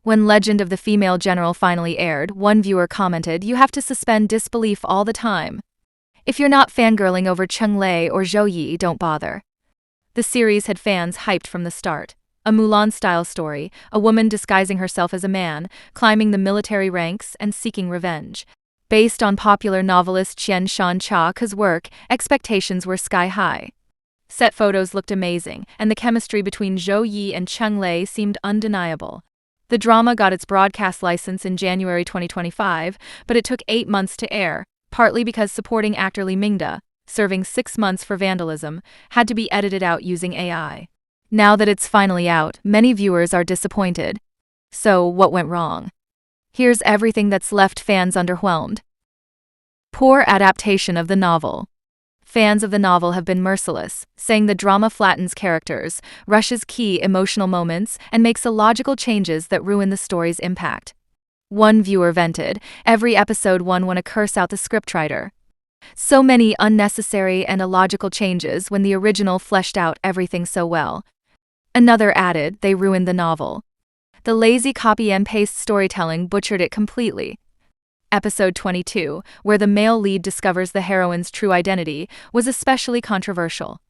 When Legend of the Female General finally aired, one viewer commented, "You have to suspend disbelief all the time. If you're not fangirling over Cheng or Zhou, don't bother." The series had fans hyped from the start. A Mulan-style story, a woman disguising herself as a man, climbing the military ranks and seeking revenge. Based on popular novelist Qian Shan Cha Ke's work, expectations were sky-high. Set photos looked amazing, and the chemistry between Zhou and Cheng seemed undeniable. The drama got its broadcast license in January 2025, but it took 8 months to air, partly because supporting actor Li Mingde, serving 6 months for vandalism, had to be edited out using AI. Now that it's finally out, many viewers are disappointed. So, what went wrong? Here's everything that's left fans underwhelmed. Poor adaptation of the novel. Fans of the novel have been merciless, saying the drama flattens characters, rushes key emotional moments, and makes illogical changes that ruin the story's impact. One viewer vented, "Every episode won a curse out the scriptwriter. So many unnecessary and illogical changes when the original fleshed out everything so well." Another added, "They ruined the novel. The lazy copy and paste storytelling butchered it completely." Episode 22, where the male lead discovers the heroine's true identity, was especially controversial.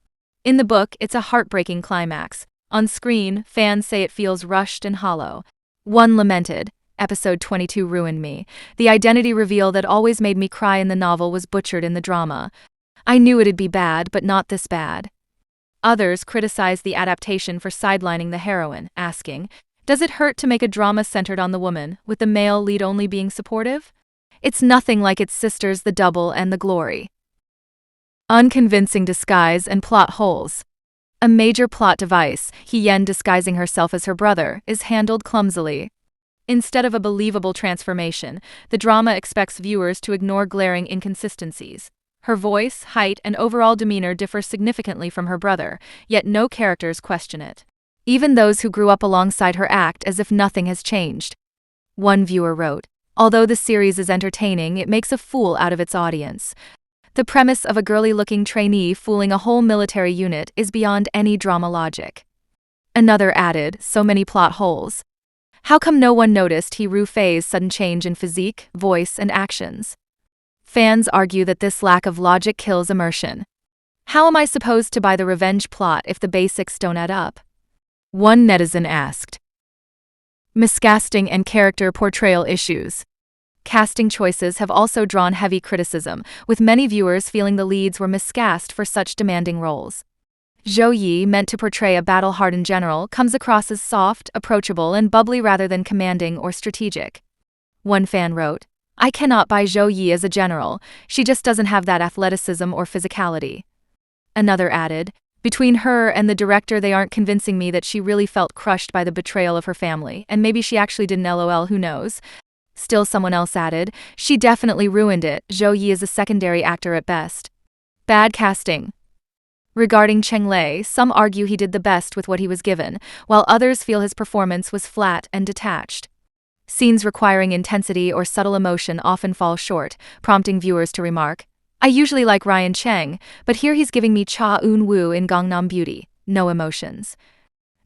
In the book, it's a heartbreaking climax. On screen, fans say it feels rushed and hollow. One lamented, "Episode 22 ruined me. The identity reveal that always made me cry in the novel was butchered in the drama. I knew it'd be bad, but not this bad." Others criticized the adaptation for sidelining the heroine, asking, "Does it hurt to make a drama centered on the woman, with the male lead only being supportive? It's nothing like its sisters The Double and The Glory." Unconvincing disguise and plot holes. A major plot device, Qian disguising herself as her brother, is handled clumsily. Instead of a believable transformation, the drama expects viewers to ignore glaring inconsistencies. Her voice, height, and overall demeanor differ significantly from her brother, yet no characters question it. Even those who grew up alongside her act as if nothing has changed. One viewer wrote, "Although the series is entertaining, it makes a fool out of its audience. The premise of a girly-looking trainee fooling a whole military unit is beyond any drama logic." Another added, "So many plot holes. How come no one noticed Ru Fei's sudden change in physique, voice, and actions?" Fans argue that this lack of logic kills immersion. How am I supposed to buy the revenge plot if the basics don't add up? One netizen asked. Miscasting and character portrayal issues. Casting choices have also drawn heavy criticism, with many viewers feeling the leads were miscast for such demanding roles. Zhou, meant to portray a battle-hardened general, comes across as soft, approachable, and bubbly rather than commanding or strategic. One fan wrote, "I cannot buy Zhou as a general, she just doesn't have that athleticism or physicality." Another added, "Between her and the director, they aren't convincing me that she really felt crushed by the betrayal of her family, and maybe she actually didn't, lol, who knows." Still someone else added, "She definitely ruined it, Zhou is a secondary actor at best." Bad casting. Regarding Cheng, some argue he did the best with what he was given, while others feel his performance was flat and detached. Scenes requiring intensity or subtle emotion often fall short, prompting viewers to remark, "I usually like Cheng, but here he's giving me Cha Eun-woo in Gangnam Beauty, no emotions."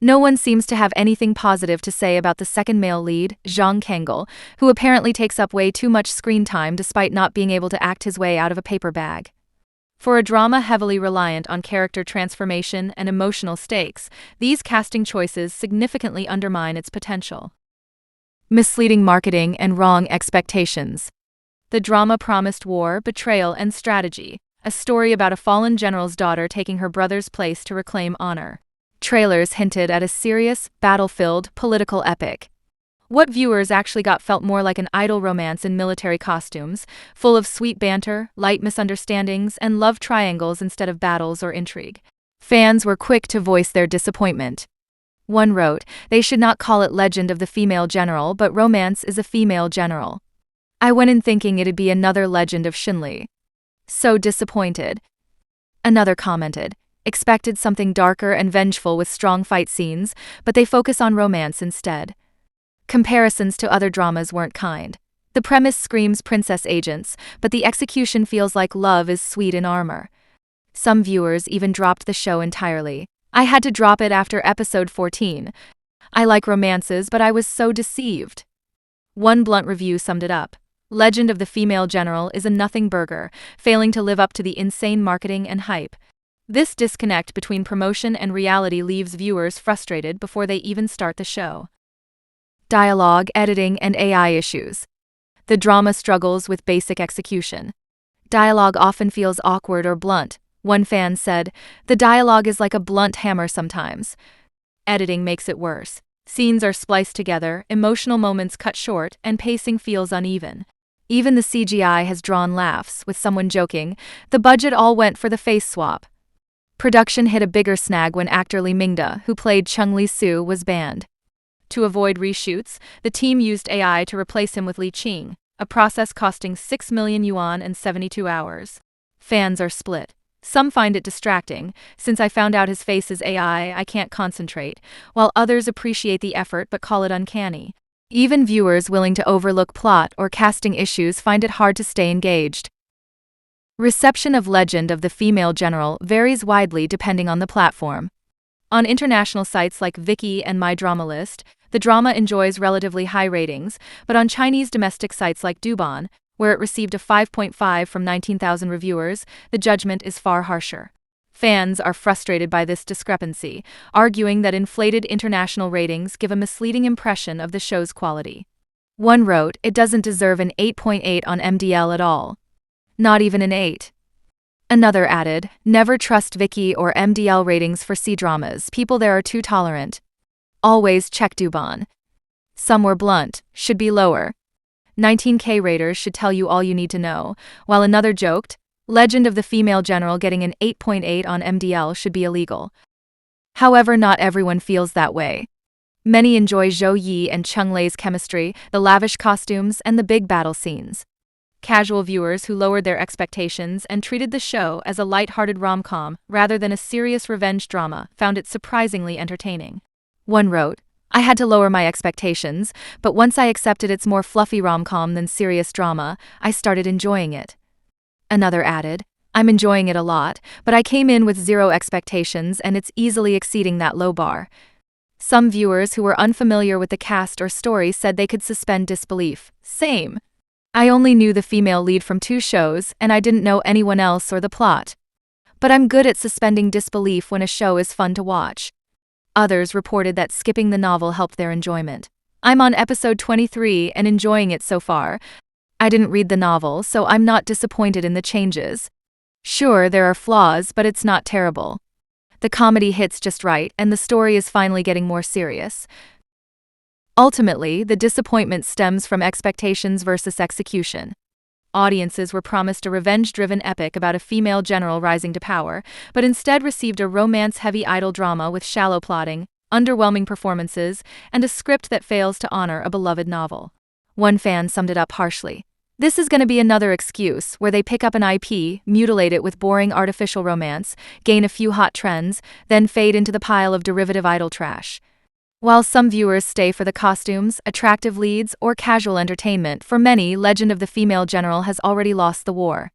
No one seems to have anything positive to say about the second male lead, Zhang Kangel, who apparently takes up way too much screen time despite not being able to act his way out of a paper bag. For a drama heavily reliant on character transformation and emotional stakes, these casting choices significantly undermine its potential. Misleading marketing and wrong expectations. The drama promised war, betrayal, and strategy, a story about a fallen general's daughter taking her brother's place to reclaim honor. Trailers hinted at a serious, battle-filled, political epic. What viewers actually got felt more like an idle romance in military costumes, full of sweet banter, light misunderstandings, and love triangles instead of battles or intrigue. Fans were quick to voice their disappointment. One wrote, "They should not call it Legend of the Female General, but Romance is a Female General. I went in thinking it'd be another Legend of Shinli. So disappointed." Another commented, "Expected something darker and vengeful with strong fight scenes, but they focus on romance instead." Comparisons to other dramas weren't kind. The premise screams princess agents, but the execution feels like love is sweet in armor. Some viewers even dropped the show entirely. "I had to drop it after episode 14. I like romances, but I was so deceived. One blunt review summed it up. Legend of the Female General is a nothing burger, failing to live up to the insane marketing and hype. This disconnect between promotion and reality leaves viewers frustrated before they even start the show. Dialogue, editing, and AI issues. The drama struggles with basic execution. Dialogue often feels awkward or blunt. One fan said, "The dialogue is like a blunt hammer sometimes." Editing makes it worse. Scenes are spliced together, emotional moments cut short, and pacing feels uneven. Even the CGI has drawn laughs, with someone joking, "The budget all went for the face swap." Production hit a bigger snag when actor Li Mingde, who played Chung Li-su, was banned. To avoid reshoots, the team used AI to replace him with Li Qing, a process costing 6 million yuan and 72 hours. Fans are split. Some find it distracting. "Since I found out his face is AI, I can't concentrate," while others appreciate the effort but call it uncanny. Even viewers willing to overlook plot or casting issues find it hard to stay engaged. Reception of Legend of the Female General varies widely depending on the platform. On international sites like Viki and My Drama List, the drama enjoys relatively high ratings, but on Chinese domestic sites like Douban, where it received a 5.5 from 19,000 reviewers, the judgment is far harsher. Fans are frustrated by this discrepancy, arguing that inflated international ratings give a misleading impression of the show's quality. One wrote, "It doesn't deserve an 8.8 on MDL at all. Not even an 8. Another added, "Never trust Viki or MDL ratings for C-dramas, people there are too tolerant. Always check Douban." Some were blunt, "Should be lower. 19K raters should tell you all you need to know," while another joked, "Legend of the Female General getting an 8.8 on MDL should be illegal." However, not everyone feels that way. Many enjoy Zhou and Cheng Lei's chemistry, the lavish costumes, and the big battle scenes. Casual viewers who lowered their expectations and treated the show as a light-hearted rom-com rather than a serious revenge drama found it surprisingly entertaining. One wrote, "I had to lower my expectations, but once I accepted it's more fluffy rom-com than serious drama, I started enjoying it." Another added, "I'm enjoying it a lot, but I came in with zero expectations and it's easily exceeding that low bar." Some viewers who were unfamiliar with the cast or story said they could suspend disbelief. Same. "I only knew the female lead from 2 shows, and I didn't know anyone else or the plot. But I'm good at suspending disbelief when a show is fun to watch." Others reported that skipping the novel helped their enjoyment. "I'm on episode 23 and enjoying it so far. I didn't read the novel, so I'm not disappointed in the changes. Sure, there are flaws, but it's not terrible. The comedy hits just right, and the story is finally getting more serious." Ultimately, the disappointment stems from expectations versus execution. Audiences were promised a revenge-driven epic about a female general rising to power, but instead received a romance-heavy idol drama with shallow plotting, underwhelming performances, and a script that fails to honor a beloved novel. One fan summed it up harshly. "This is going to be another excuse where they pick up an IP, mutilate it with boring artificial romance, gain a few hot trends, then fade into the pile of derivative idol trash." While some viewers stay for the costumes, attractive leads, or casual entertainment, for many, Legend of the Female General has already lost the war.